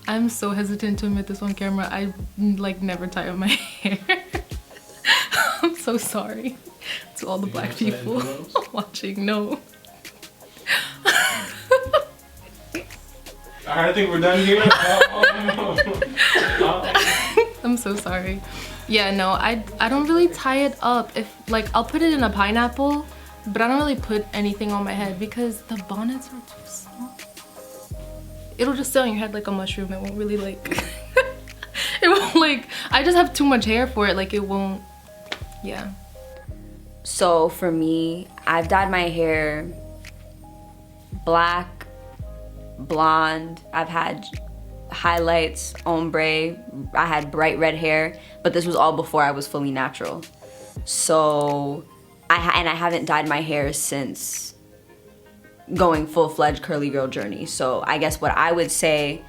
I'm so hesitant to admit this on camera. I like never tie up my hair. I'm so sorry to all the black people watching. No. I think we're done here. I'm so sorry. Yeah, no, I don't really tie it up. If like I'll put it in a pineapple, but I don't really put anything on my head because the bonnets are too small. It'll just stay on your head like a mushroom. It won't really like it won't like I just have too much hair for it. Like it won't. Yeah. So for me, I've dyed my hair black, blonde. I've had highlights, ombre. I had bright red hair, but this was all before I was fully natural. So I haven't dyed my hair since going full-fledged curly girl journey. So I guess what I would say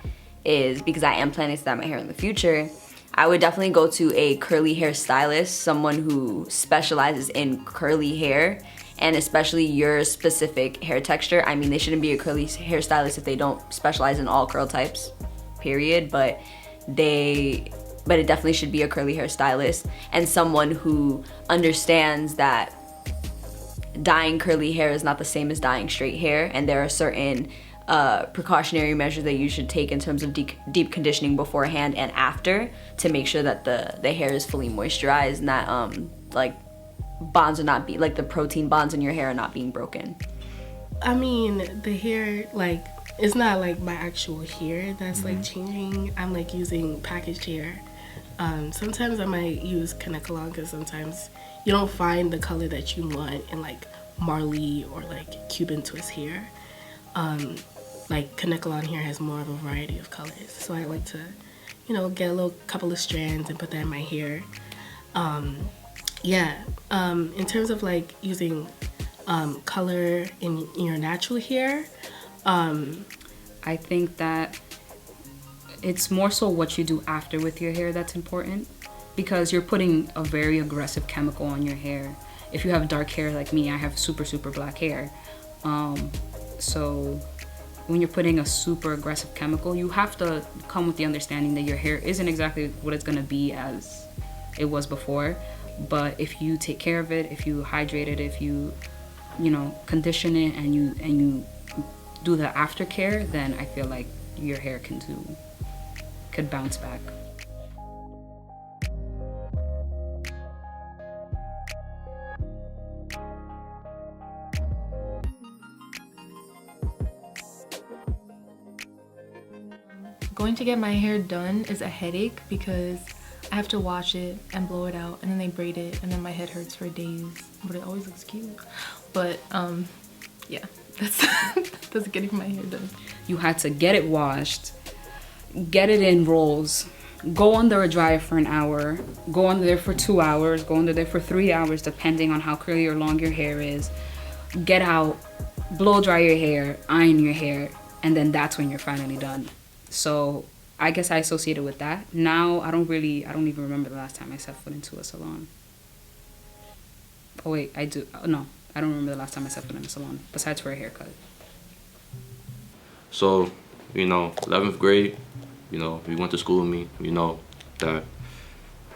is, because I am planning to dye my hair in the future, I would definitely go to a curly hair stylist, someone who specializes in curly hair, and especially your specific hair texture. I mean, they shouldn't be a curly hair stylist if they don't specialize in all curl types, period, but it definitely should be a curly hair stylist and someone who understands that dyeing curly hair is not the same as dyeing straight hair, and there are certain precautionary measures that you should take in terms of deep conditioning beforehand and after to make sure that the hair is fully moisturized and that like bonds are not be like the protein bonds in your hair are not being broken. I mean, the hair, like, it's not like my actual hair that's like changing. I'm like using packaged hair. Sometimes I might use Kanekalon because sometimes you don't find the color that you want in like Marley or like Cuban twist hair. Like Kanekalon hair has more of a variety of colors, so I like to, you know, get a little couple of strands and put that in my hair. In terms of like using color in your natural hair, I think that it's more so what you do after with your hair that's important, because you're putting a very aggressive chemical on your hair. If you have dark hair like me, I have super black hair. So when you're putting a super aggressive chemical, you have to come with the understanding that your hair isn't exactly what it's gonna be as it was before. But if you take care of it, if you hydrate it, if you condition it, and you do the aftercare, then I feel like your hair could bounce back. Going to get my hair done is a headache because I have to wash it and blow it out, and then they braid it, and then my head hurts for days, but it always looks cute. But yeah, that's getting my hair done. You had to get it washed, get it in rolls, go under a dryer for an hour, go under there for 2 hours, go under there for 3 hours, depending on how curly or long your hair is, get out, blow dry your hair, iron your hair, and then that's when you're finally done. So I guess I associate it with that. Now I don't even remember the last time I set foot into a salon. Oh wait, I do. No, I don't remember the last time I set foot in a salon, besides for a haircut. So, 11th grade, if you went to school with me, you know that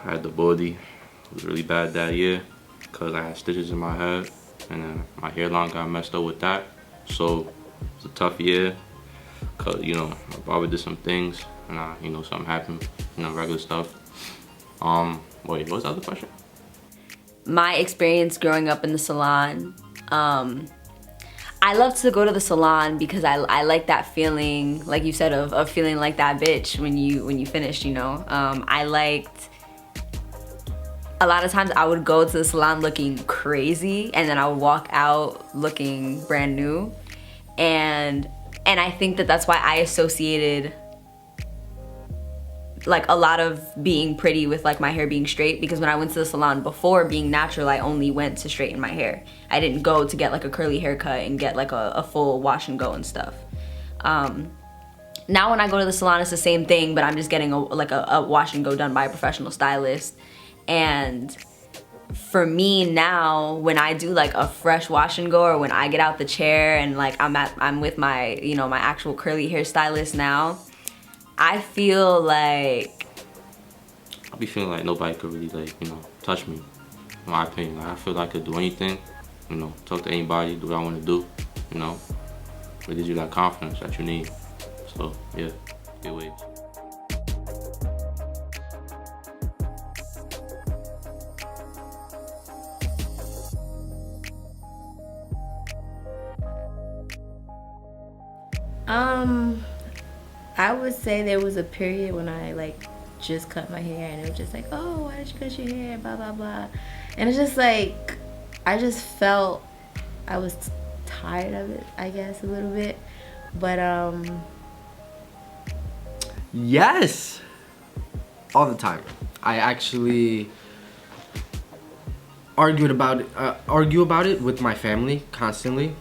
I had the body. It was really bad that year because I had stitches in my head, and then my hairline got messed up with that. So it's a tough year because, my barber did some things, and something happened, regular stuff. Wait, what was the other question? My experience growing up in the salon, I love to go to the salon because I like that feeling, like you said, of feeling like that bitch when you finished, I liked, a lot of times I would go to the salon looking crazy, and then I would walk out looking brand new. And I think that's why I associated like a lot of being pretty with like my hair being straight, because when I went to the salon before being natural, I only went to straighten my hair. I didn't go to get like a curly haircut and get like a full wash and go and stuff. Now when I go to the salon, it's the same thing, but I'm just getting a wash and go done by a professional stylist. And for me now, when I do like a fresh wash and go, or when I get out the chair and like I'm with my my actual curly hair stylist now, I feel like I be feeling like nobody could really like, you know, touch me. In my opinion, like, I feel like I could do anything, you know, talk to anybody, do what I want to do, you know. It gives you that confidence that you need. So yeah, get waves. I would say there was a period when I like just cut my hair and it was just like, oh, why did you cut your hair, blah blah blah, and it's just like I just felt I was tired of it, I guess, a little bit. But yes, all the time. I actually argue about it with my family constantly.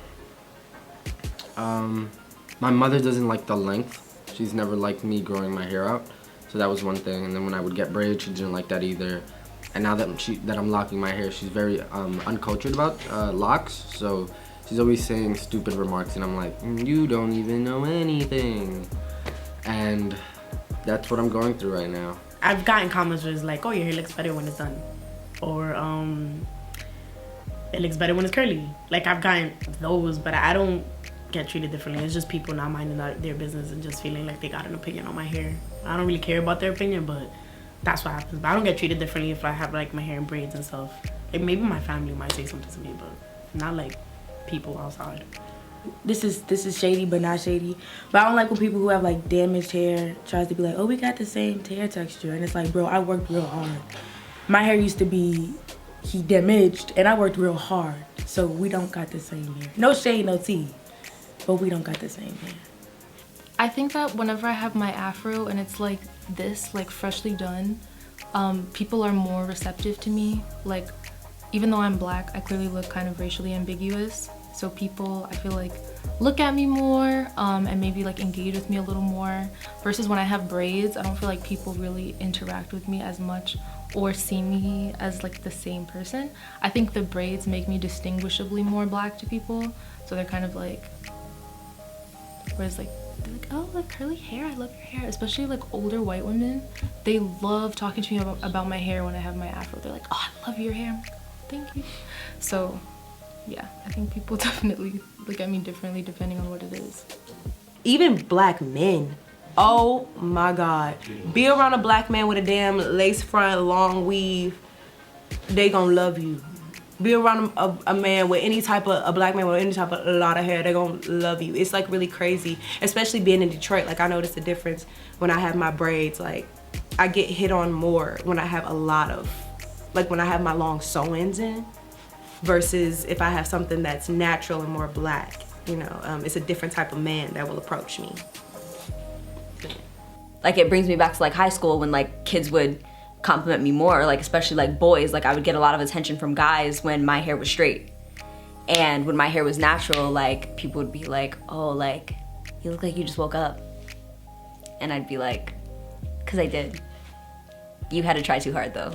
My mother doesn't like the length. She's never liked me growing my hair out, so that was one thing. And then when I would get braids, she didn't like that either. And now that I'm locking my hair, she's very uncultured about locks. So she's always saying stupid remarks, and I'm like, you don't even know anything. And that's what I'm going through right now. I've gotten comments where it's like, oh, your hair looks better when it's done, or it looks better when it's curly. Like, I've gotten those, but I don't get treated differently. It's just people not minding their business and just feeling like they got an opinion on my hair. I don't really care about their opinion, but that's what happens. But I don't get treated differently if I have like my hair in braids and stuff. Like, maybe my family might say something to me, but not like people outside. This is shady but not shady. But I don't like when people who have like damaged hair tries to be like, oh, we got the same hair texture, and it's like, bro, I worked real hard. My hair used to be damaged and I worked real hard, so we don't got the same hair. No shade, no tea, but we don't got the same hair. I think that whenever I have my afro and it's like this, like freshly done, people are more receptive to me. Like, even though I'm black, I clearly look kind of racially ambiguous. So people, I feel like, look at me more and maybe like engage with me a little more. Versus when I have braids, I don't feel like people really interact with me as much or see me as like the same person. I think the braids make me distinguishably more black to people. So they're kind of like, whereas like, they're like, oh, like curly hair, I love your hair. Especially like older white women, they love talking to me about my hair when I have my afro. They're like, oh, I love your hair. I'm like, oh, thank you. So yeah, I think people definitely look at me differently depending on what it is. Even black men, oh my God. Be around a black man with a damn lace front, long weave, they gonna love you. Be around a man with a black man with any type of a lot of hair, they gonna love you. It's like really crazy, especially being in Detroit. Like, I noticed the difference when I have my braids. Like, I get hit on more when I have a lot of, like when I have my long sew-ins in, versus if I have something that's natural and more black. You know, it's a different type of man that will approach me. like it brings me back to like high school when like kids would compliment me more, like especially like boys. Like I would get a lot of attention from guys when my hair was straight. And when my hair was natural, like people would be like, oh, like you look like you just woke up. And I'd be like, cause I did. You had to try too hard though.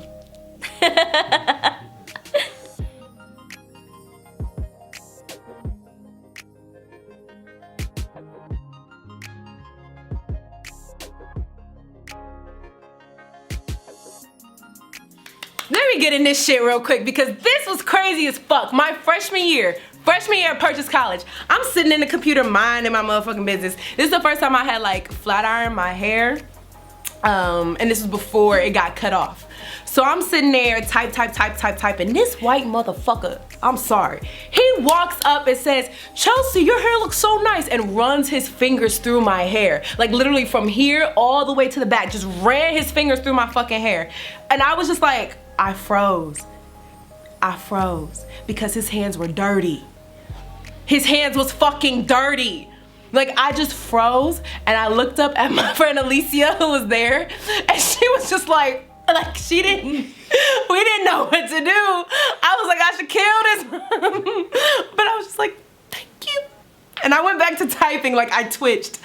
Let me get in this shit real quick because this was crazy as fuck. My freshman year at Purchase College, I'm sitting in the computer minding my motherfucking business. This is the first time I had like flat iron my hair. And this was before it got cut off. So I'm sitting there typing. This white motherfucker, I'm sorry, he walks up and says, Chelsea, your hair looks so nice, and runs his fingers through my hair. Like literally from here all the way to the back, just ran his fingers through my fucking hair. And I was just like, I froze because his hands were dirty. His hands was fucking dirty. Like I just froze and I looked up at my friend Alicia who was there and she was just like we didn't know what to do. I was like, I should kill this. But I was just like, thank you. And I went back to typing, like I twitched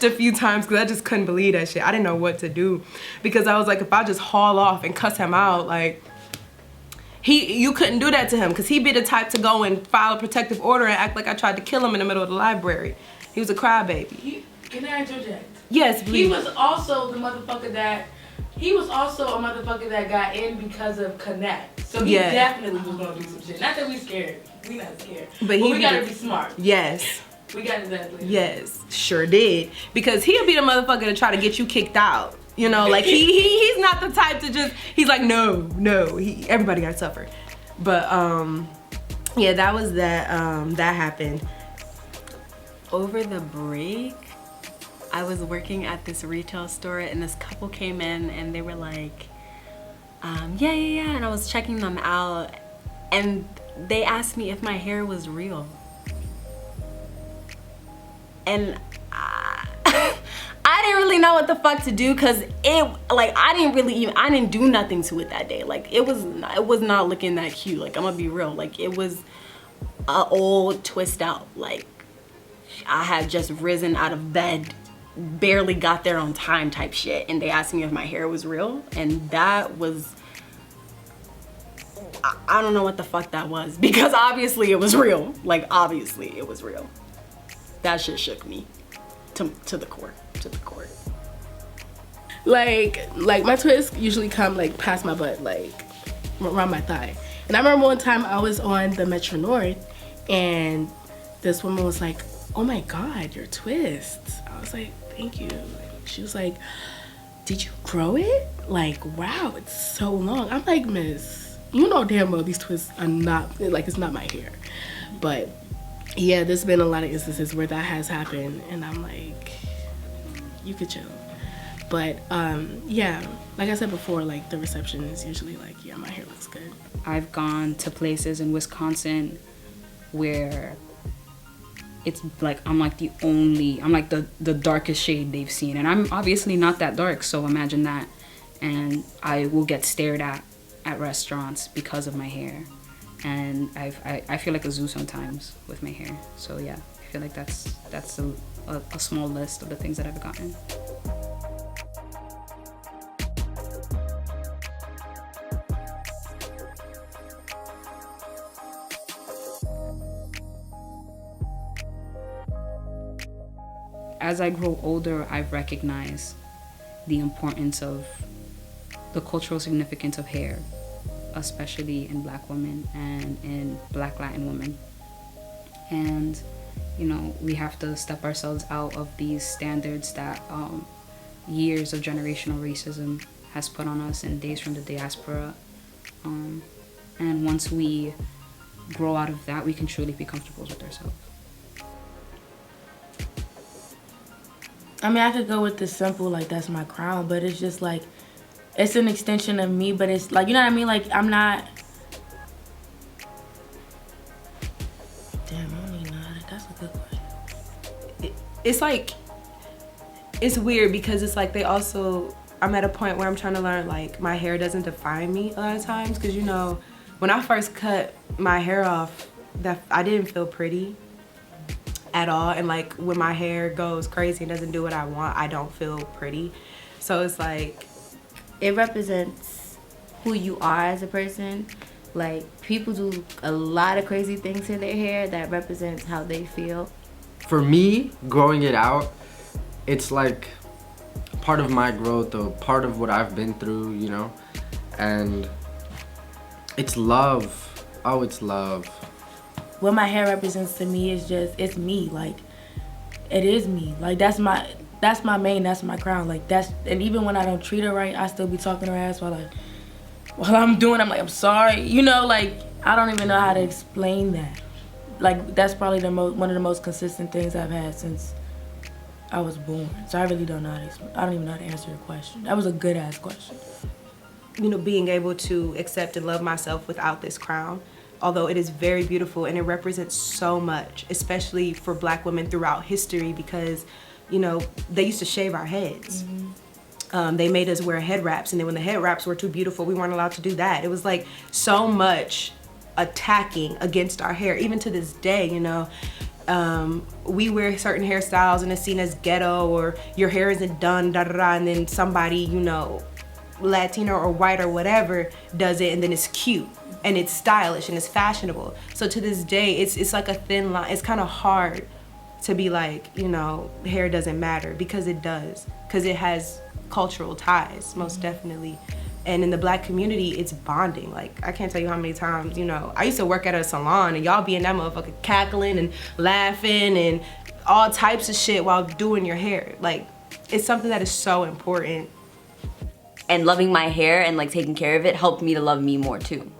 a few times because I just couldn't believe that shit. I didn't know what to do because I was like, if I just haul off and cuss him out, like you couldn't do that to him because he'd be the type to go and file a protective order and act like I tried to kill him in the middle of the library. He was a crybaby. Can I interject? Yes, He was also the motherfucker that. He was also a motherfucker that got in because of Connect. So he definitely was gonna do some shit. Not that we scared. We not scared. But we gotta be smart. Yes. We got to that later. Yes, sure did. Because he'll be the motherfucker to try to get you kicked out. You know, like he's not the type to just, he's like, no, everybody gotta suffer. But yeah, that was that happened. Over the break, I was working at this retail store and this couple came in and they were like, yeah, and I was checking them out and they asked me if my hair was real. And I didn't really know what the fuck to do because I didn't do nothing to it that day. Like it was not looking that cute. Like I'm gonna be real. Like it was a old twist out. Like I had just risen out of bed, barely got there on time type shit, and they asked me if my hair was real, and that was, I don't know what the fuck that was, because obviously it was real. Like obviously it was real. That shit shook me to the core. Like my twists usually come like past my butt, like around my thigh. And I remember one time I was on the Metro North and this woman was like, oh my God, your twists. I was like, thank you. She was like, did you grow it? Like, wow, it's so long. I'm like, miss, you know damn well these twists are not, like it's not my hair. But yeah, there's been a lot of instances where that has happened and I'm like, you could chill. But yeah, like I said before, like the reception is usually like, yeah, my hair looks good. I've gone to places in Wisconsin where it's like I'm like the darkest shade they've seen, and I'm obviously not that dark, so imagine that. And I will get stared at restaurants because of my hair, and I feel like a zoo sometimes with my hair. So yeah, I feel like that's a small list of the things that I've gotten. As I grow older, I've recognized the importance of the cultural significance of hair, especially in Black women and in Black Latin women. And, you know, we have to step ourselves out of these standards that years of generational racism has put on us and days from the diaspora. And once we grow out of that, we can truly be comfortable with ourselves. I mean, I could go with the simple, like, that's my crown, but it's just, like, it's an extension of me, but it's, like, you know what I mean? Like, I'm not... Damn, I don't even know how to... That's a good question. It's, like, it's weird because it's, like, they also... I'm at a point where I'm trying to learn, like, my hair doesn't define me a lot of times because, you know, when I first cut my hair off, that I didn't feel pretty at all, and like when my hair goes crazy and doesn't do what I want, I don't feel pretty. So it's like it represents who you are as a person. Like people do a lot of crazy things to their hair that represents how they feel. For me, growing it out, it's like part of my growth or part of what I've been through, you know, and it's love. Oh, it's love. What my hair represents to me is just, it's me. Like, it is me. Like, that's my main, that's my crown. Like, and even when I don't treat her right, I still be talking her ass while I'm doing, I'm like, I'm sorry. You know, like, I don't even know how to explain that. Like, that's probably one of the most consistent things I've had since I was born. So I really don't know how to explain. I don't even know how to answer your question. That was a good ass question. You know, being able to accept and love myself without this crown, although it is very beautiful and it represents so much, especially for Black women throughout history because, you know, they used to shave our heads. Mm-hmm. They made us wear head wraps, and then when the head wraps were too beautiful, we weren't allowed to do that. It was like so much attacking against our hair, even to this day, you know. We wear certain hairstyles and it's seen as ghetto, or your hair isn't done, and then somebody, you know, Latino or white or whatever does it, and then it's cute and it's stylish and it's fashionable. So to this day, it's like a thin line. It's kind of hard to be like, you know, hair doesn't matter, because it does, because it has cultural ties, most definitely. And in the Black community, it's bonding. Like, I can't tell you how many times, you know, I used to work at a salon and y'all be in that motherfucker cackling and laughing and all types of shit while doing your hair. Like, it's something that is so important. And loving my hair and like taking care of it helped me to love me more too.